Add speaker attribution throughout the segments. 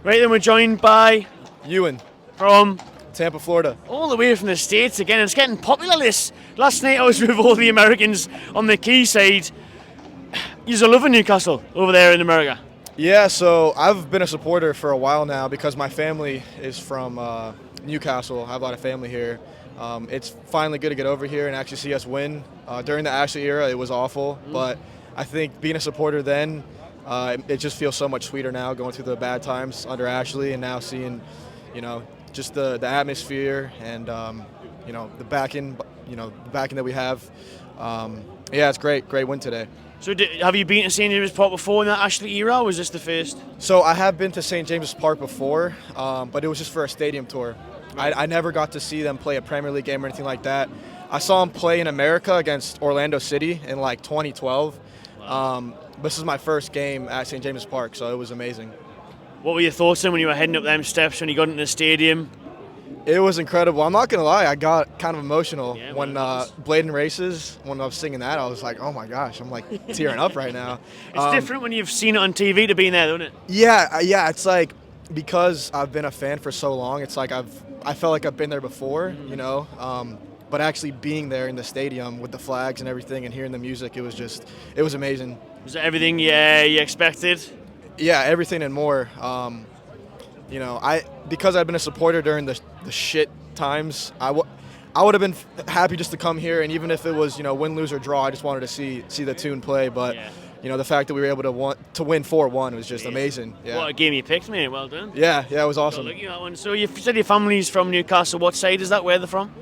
Speaker 1: Right then, we're joined by
Speaker 2: Ewan,
Speaker 1: from
Speaker 2: Tampa, Florida.
Speaker 1: all the way from the States again. It's getting popular this. Last night I was with all the Americans on the quay side. You're loving Newcastle over there in America.
Speaker 2: Yeah, so I've been a supporter for a while now because my family is from Newcastle. I have a lot of family here. It's finally good to get over here and actually see us win. During the Ashley era, it was awful, but I think being a supporter then, it just feels so much sweeter now going through the bad times under Ashley and now seeing, just the atmosphere and, the backing, that we have. Yeah, it's great. Great win today.
Speaker 1: So have you been to St James's Park before in that Ashley era, or was this the first?
Speaker 2: So I have been to St. James's Park before, but it was just for a stadium tour. I never got to see them play a Premier League game or anything like that. I saw them play in America against Orlando City in like 2012.
Speaker 1: Wow.
Speaker 2: This is my first game at St. James's Park, so it was amazing.
Speaker 1: What were your thoughts then when you were heading up them steps when you got into the stadium?
Speaker 2: It was incredible. I'm not going to lie, I got kind of emotional when
Speaker 1: well,
Speaker 2: Bladen Races, when I was singing that, I was like, oh my gosh, I'm like tearing up right now.
Speaker 1: It's different when you've seen it on TV to being there, isn't it?
Speaker 2: Yeah, it's like, because I've been a fan for so long, it's like I felt like I've been there before, but actually being there in the stadium with the flags and everything and hearing the music, it was amazing.
Speaker 1: Was it everything you expected?
Speaker 2: Yeah, everything and more. Because I've been a supporter during the shit times, I would have been happy just to come here, and even if it was win, lose or draw, I just wanted to see the tune play. But the fact that we were able to win 4-1 was just amazing. Yeah.
Speaker 1: What a game you picked, mate. Well done.
Speaker 2: Yeah, it was awesome.
Speaker 1: Look at that one. So you said your family's from Newcastle. What side is that? Where they're from?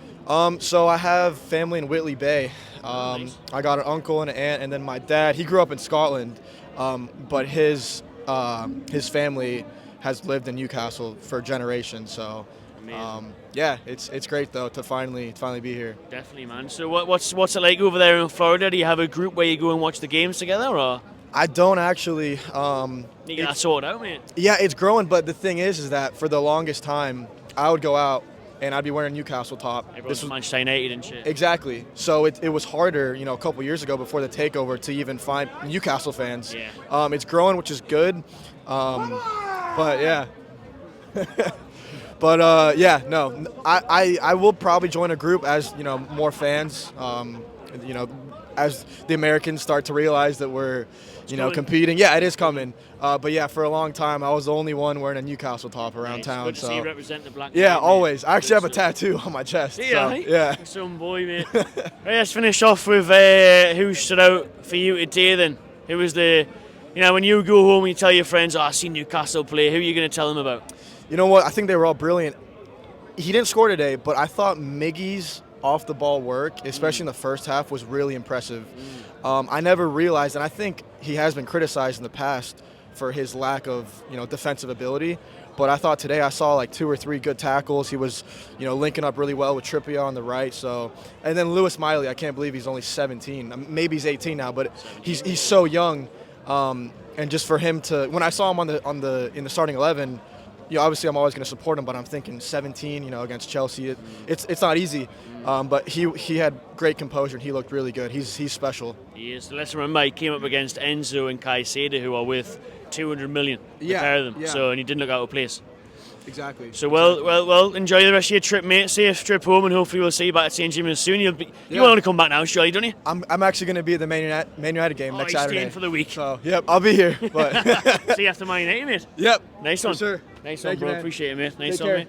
Speaker 2: So I have family in Whitley Bay.
Speaker 1: Nice.
Speaker 2: I got an uncle and an aunt, and then my dad. He grew up in Scotland, but his family has lived in Newcastle for generations. So, it's great though to finally be here.
Speaker 1: Definitely, man. So what's it like over there in Florida? Do you have a group where you go and watch the games together, or?
Speaker 2: I don't actually.
Speaker 1: You get that sorted out, mate.
Speaker 2: Yeah, it's growing, but the thing is that for the longest time, I would go out and I'd be wearing a Newcastle top.
Speaker 1: Everyone's Manchester United and shit.
Speaker 2: Exactly. So it was harder, a couple years ago before the takeover to even find Newcastle fans.
Speaker 1: Yeah.
Speaker 2: It's growing, which is good. But yeah. But I will probably join a group as more fans. As the Americans start to realize that we're competing. Yeah, it is coming. But yeah, for a long time I was the only one wearing a Newcastle top around town.
Speaker 1: Good to see you represent the black.
Speaker 2: Yeah,
Speaker 1: team,
Speaker 2: always.
Speaker 1: Mate.
Speaker 2: I actually have a tattoo on my chest.
Speaker 1: Yeah. Some boy, mate. Right, let's finish off with who stood out for you today then. Who was the, when you go home and you tell your friends, I seen Newcastle play, who are you going to tell them about?
Speaker 2: You know what? I think they were all brilliant. He didn't score today, but I thought Miggy's off-the-ball work, especially in the first half, was really impressive. I never realized, and I think he has been criticized in the past for his lack of, defensive ability. But I thought today I saw like 2 or 3 good tackles. He was, linking up really well with Trippier on the right. So, and then Lewis Miley, I can't believe he's only 17. Maybe he's 18 now, but he's so young. And just for him to, when I saw him in the starting 11. Obviously I'm always going to support him, but I'm thinking 17, against Chelsea, it's not easy. But he had great composure and he looked really good. He's special.
Speaker 1: He is. So let's remember he came up against Enzo and Caicedo, who are worth 200 million. The pair of them.
Speaker 2: Yeah.
Speaker 1: So and he didn't look out of place.
Speaker 2: Exactly.
Speaker 1: So well. Enjoy the rest of your trip, mate. Safe trip home, and hopefully we'll see you back at St James's soon. You want to come back now, surely, don't you?
Speaker 2: I'm actually going to be at the Man United game next Saturday.
Speaker 1: Staying for the week.
Speaker 2: So yep, I'll be here. But
Speaker 1: see you after Man United, mate.
Speaker 2: Yep.
Speaker 1: Nice one.
Speaker 2: For sure.
Speaker 1: Nice one, bro. Appreciate it, mate. Nice one, mate.